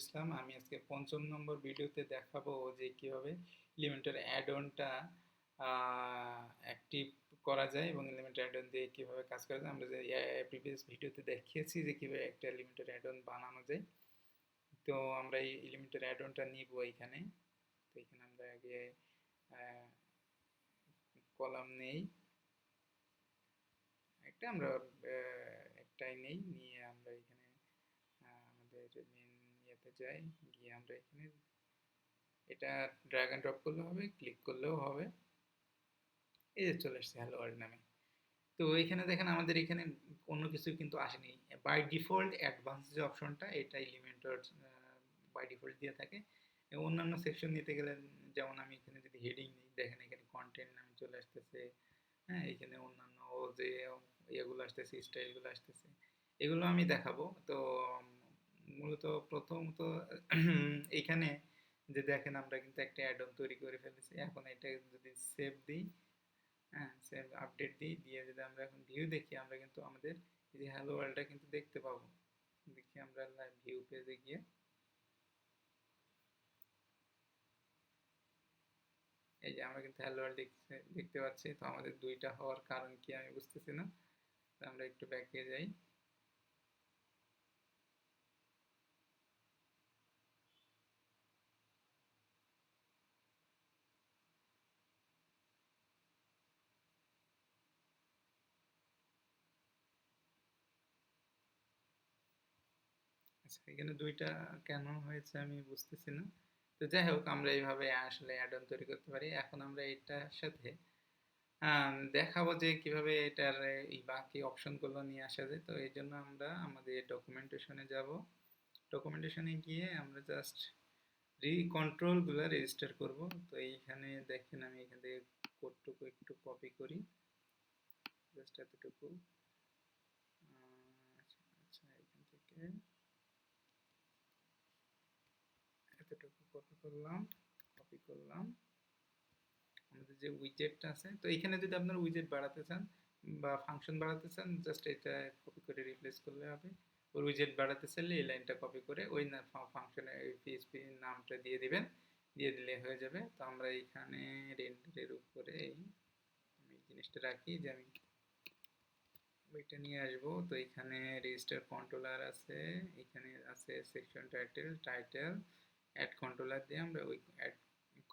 ইসলাম। আমি আজকে ৫ম নম্বর ভিডিওতে দেখাবো যে কিভাবে এলিমেন্টর অ্যাড-অনটা অ্যাক্টিভ করা যায় এবং এলিমেন্টর অ্যাড-অন দিয়ে কিভাবে কাজ করা যায়। আমরা যে প্রিভিয়াস ভিডিওতে দেখিয়েছি যে কিভাবে একটা এলিমেন্টর অ্যাড-অন বানানো যায়। তো আমরা এই এলিমেন্টর অ্যাড-অনটা নিব এখানে। তো এখানে আমরা আগে কলাম নেই একটা, আমরা একটাই নেই, নিয়ে আমরা এখানে আমাদের মেন ইয়েতে যাই, গিয়ে আমরা এখানে এটা ড্র্যাগ অ্যান্ড ড্রপ করলেও হবে, ক্লিক করলেও হবে। এই যে চলে আসছে হ্যালো ওয়ার্ল্ড নামে। তো এখানে দেখেন আমাদের এখানে অন্য কিছু কিন্তু আসেনি। বাই ডিফল্ট অ্যাডভান্স যে অপশনটা, এটা এলিমেন্টর বাই ডিফল্ট দিয়ে থাকে। অন্যান্য সেকশন নিতে গেলে, যেমন আমি এখানে যদি হেডিং নিই, দেখেন এখানে কন্টেন্ট নামে চলে আসতেছে। হ্যাঁ, এখানে অন্যান্য যে ইয়েগুলো আসতেছে, স্টাইলগুলো আসতেছে, এগুলো আমি দেখাবো। তো মূলত প্রথমত এইখানে যে দেখেন আমরা কিন্তু একটা অ্যাড অন তৈরি করে ফেলেছি। এখন এটা যদি সেভ দিই, হ্যাঁ সেভ আপডেট দিই, দিয়ে যদি আমরা এখন ভিউ দেখি, আমরা কিন্তু আমাদের এই যে হ্যালো ওয়ার্ল্ডটা কিন্তু দেখতে পাবো। দেখি আমরা ভিউ পেজে গিয়ে, এই যে আমরা কিন্তু হ্যালো ওয়ার্ল্ড দেখতে পাচ্ছি। তো আমাদের দুইটা হওয়ার কারণ কি আমি বুঝতেছি না। তো আমরা একটু ব্যাকে যাই। আচ্ছা, এখানে দুইটা কেন হয়েছে আমি বুঝতেছি না। তো যাই হোক, আমরা এইভাবে আসলে অ্যাড অন তৈরি করতে পারি। এখন আমরা এটার সাথে দেখাবো যে কিভাবে এটার এই বাকি অপশনগুলো নিয়ে আসা যায়। তো এই জন্য আমরা আমাদের ডকুমেন্টেশনে যাব। ডকুমেন্টেশনে গিয়ে আমরা জাস্ট কন্ট্রোলগুলো রেজিস্টার করব। তো এইখানে দেখেন আমি এখান থেকে কোডটুকু একটু কপি করি, জাস্ট এতটুকু। আচ্ছা আচ্ছা, এখান থেকে এতটুকু কপি করলাম, কপি করলাম। আমাদের যে উইজেটটা আছে, তো এখানে যদি আপনারা উইজেট বাড়াতে চান বা ফাংশন বাড়াতে চান, জাস্ট এটা কপি করে রিপ্লেস করলে হবে। ওর উইজেট বাড়াতে চাইলে এই লাইনটা কপি করে ওই ফাংশনের পিএইচপি নামটা দিয়ে দিবেন, দিয়ে দিলে হয়ে যাবে। তো আমরা এখানে রেন্ডারের উপরে আমি জিনিসটা রাখি যে আমি ওইটা নিয়ে আসবো। তো এখানে রেজিস্টার কন্ট্রোলার আছে, এখানে আছে সেকশন টাইটেল, অ্যাড কন্ট্রোলার দিয়ে আমরা ওই অ্যাড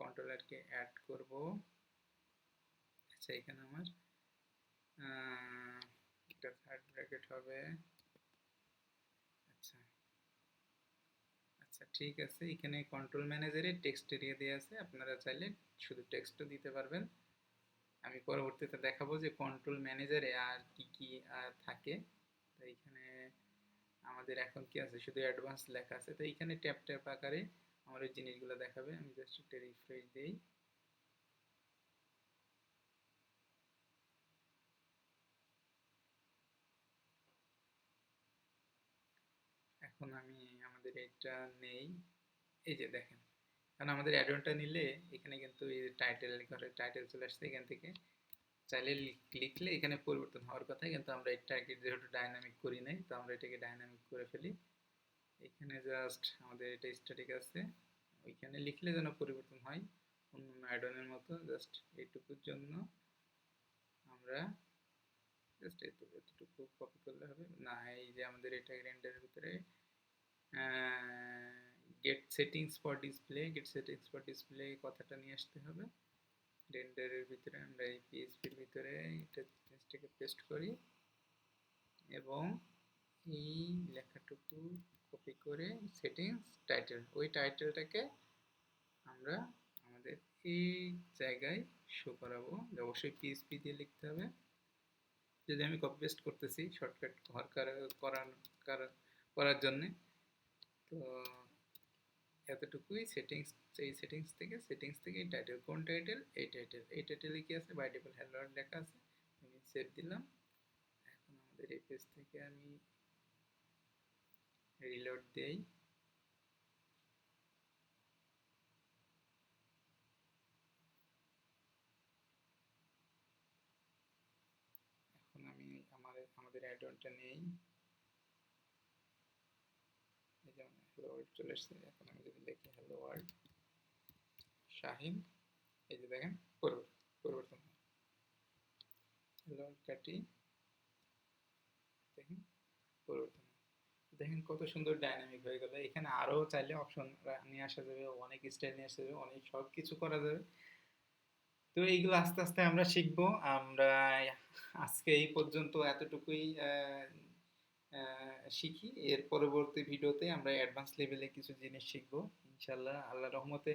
কন্ট্রোলারকে অ্যাড করব। আচ্ছা, এখানে আমার এটা থার্ড ব্র্যাকেট হবে। আচ্ছা আচ্ছা, ঠিক আছে। এখানে কন্ট্রোল ম্যানেজারে টেক্সট এরিয়া দেওয়া আছে, আপনারা চাইলে শুধু টেক্সটও দিতে পারবেন। আমি পরবর্তীতে দেখাবো যে কন্ট্রোল ম্যানেজারে আর কি কি থাকে। তো এখানে আমাদের এখন কি আছে, শুধু অ্যাডভান্স লেখা আছে। তো এখানে ট্যাপ ট্যাপ আকারে আমার ওই জিনিসগুলো দেখাবে। আমি জাস্ট একটা রিফ্রেশ দিই। এখন আমি আমাদের এটা নেই, এই যে দেখেন, কারণ আমাদের অ্যাডনটা নিলে এখানে কিন্তু এই টাইটেল ঘরে টাইটেল চলে আসছে। এখান থেকে চাইলে লিখলে এখানে পরিবর্তন হওয়ার কথা, কিন্তু আমরা এটাকে যেহেতু ডাইনামিক করি নাই, তো আমরা এটাকে ডাইনামিক করে ফেলি। এখানে জাস্ট আমাদের এটা স্ট্যাটিক আছে, ওইখানে লিখলে যেন পরিবর্তন হয় অন্য অ্যাডনের মতো। জাস্ট এইটুকুর জন্য আমরা জাস্ট এতটুকু কপি করলে হবে না। এই যে আমাদের এটা রেন্ডারের ভিতরে গেট সেটিংস ফর ডিসপ্লে কথাটা নিয়ে আসতে হবে। রেন্ডারের ভিতরে আমরা এই পিএইচপির ভিতরে এটা জিনিসটাকে পেস্ট করি এবং এই লেখাটুকু কপি করে সেটিংস টাইটেল, ওই টাইটেলটাকে আমরা আমাদের এই জায়গায় শো করাবো। অবশ্যই পিএইচপি দিয়ে লিখতে হবে। যদি আমি কপি পেস্ট করতেছি শর্টকাট করার জন্যে। তো এতটুকুই সেটিংস, এই সেটিংস থেকে এই টাইটেল, কোন টাইটেল, এই টাইটেলে কি আছে, বাই ডিফল্ট হ্যালো ওয়ার্ল্ড লেখা আছে। আমি সেভ দিলাম। এখন আমাদের এই পেজ থেকে আমি রিলোড দেই। এখন আমি আমাদের অ্যাড অনটা নেই, এই যেমন হ্যালো ওয়ার্ল্ড চলে এসেছে। এখন আমি যদি লিখি হ্যালো ওয়ার্ল্ড শাহিন, এই যে দেখেন পরিবর্তন হয়। হ্যালো ওয়ার্ল্ড কাটি, দেখেন পরিবর্তন হয়। দেখেন কত সুন্দর ডাইনামিক হয়ে গেল। এখানে আরো চাইলে অপশন নিয়ে আসা যাবে, অনেক স্টাইল নিয়ে আসা যাবে, অনেক সব কিছু করা যাবে। তো এইগুলো আস্তে আস্তে আমরা শিখবো। আমরা আজকে এই পর্যন্ত এতটুকুই শিখি। এর পরবর্তী ভিডিওতে আমরা অ্যাডভান্স লেভেলে কিছু জিনিস শিখবো ইনশাল্লাহ, আল্লাহ রহমতে।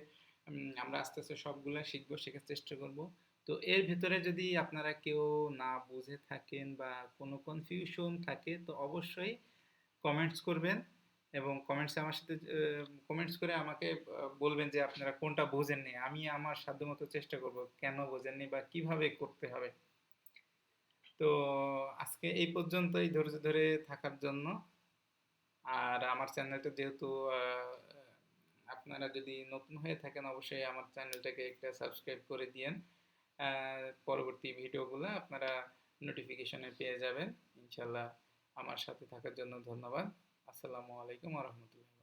আমরা আস্তে আস্তে সবগুলা শিখবো, শেখার চেষ্টা করব। তো এর ভিতরে যদি আপনারা কেউ না বুঝে থাকেন বা কোনো কনফিউশন থাকে, তো অবশ্যই কমেন্টস করবেন এবং কমেন্টসে আমার সাথে কমেন্টস করে আমাকে বলবেন যে আপনারা কোনটা বোঝেননি। আমি আমার সাধ্যমতো চেষ্টা করব কেন বোঝেননি বা কিভাবে করতে হবে। তো আজকে এই পর্যন্তই, ধৈর্য ধরে থাকার জন্য। আর আমার চ্যানেলটা যেহেতু আপনারা যদি নতুন হয়ে থাকেন, অবশ্যই আমার চ্যানেলটাকে একটা সাবস্ক্রাইব করে দিয়েন। পরবর্তী ভিডিওগুলো আপনারা নোটিফিকেশনে পেয়ে যাবেন ইনশাল্লাহ। আমার সাথে থাকার জন্য ধন্যবাদ। আসসালামু আলাইকুম ওয়া রাহমাতুল্লাহ।